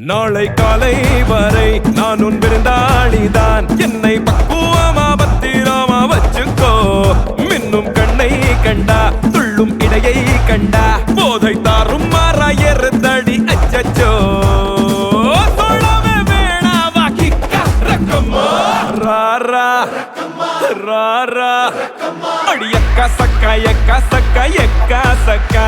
நாளை காலை வரை நான் உன் விருந்தாளிதான். என்னை பக்குவமா பத்திரமா வச்சுக்கோ. மின்னும் கண்ணை கண்டா துள்ளும் இடையை கண்டா போதை தாரும் மாறாயறுதடி அச்சச்சோ. சொல்லவே வேணாவா கிக்கா ரக்கம்மா ராரா ராரா அடி எக்கா சக்கா எக்கா சக்கா எக்கா சக்கா.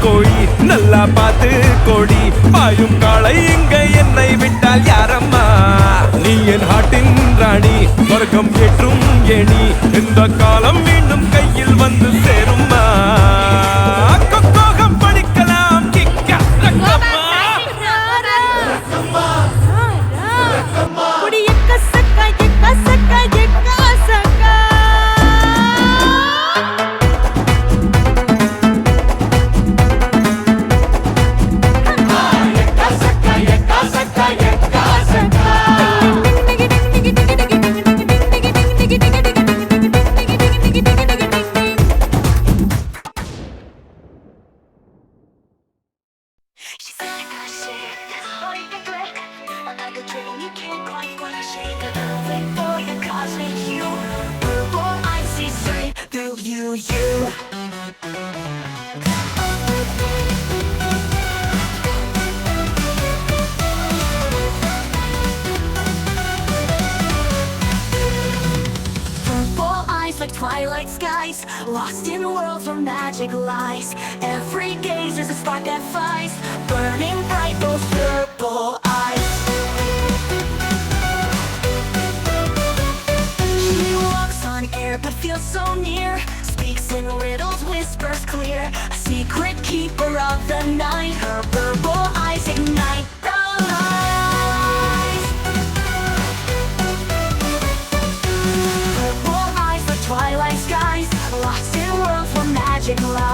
கோழி நல்லா பார்த்து கோடி பாயும் காளை இங்க என்னை விட்டால் யாரம்மா. நீ என் ஹாட்டின் ராணி சொர்க்கம் ஏற்றும் ஏணி. இந்த காலம் மீண்டும் கையில் வந்து சேரும்மா. கொக்கோகம் படிக்கலாம் கிக்கா Rakkamma. Like twilight skies, lost in a world of magic lies. Every gaze is a spark that flies, burning bright those purple eyes. She walks on air but feels so near, speaks in riddles, whispers clear. A secret keeper of the night, her purple eyes ignite the lies. Purple eyes like twilight skies, lost in a world for magic lies.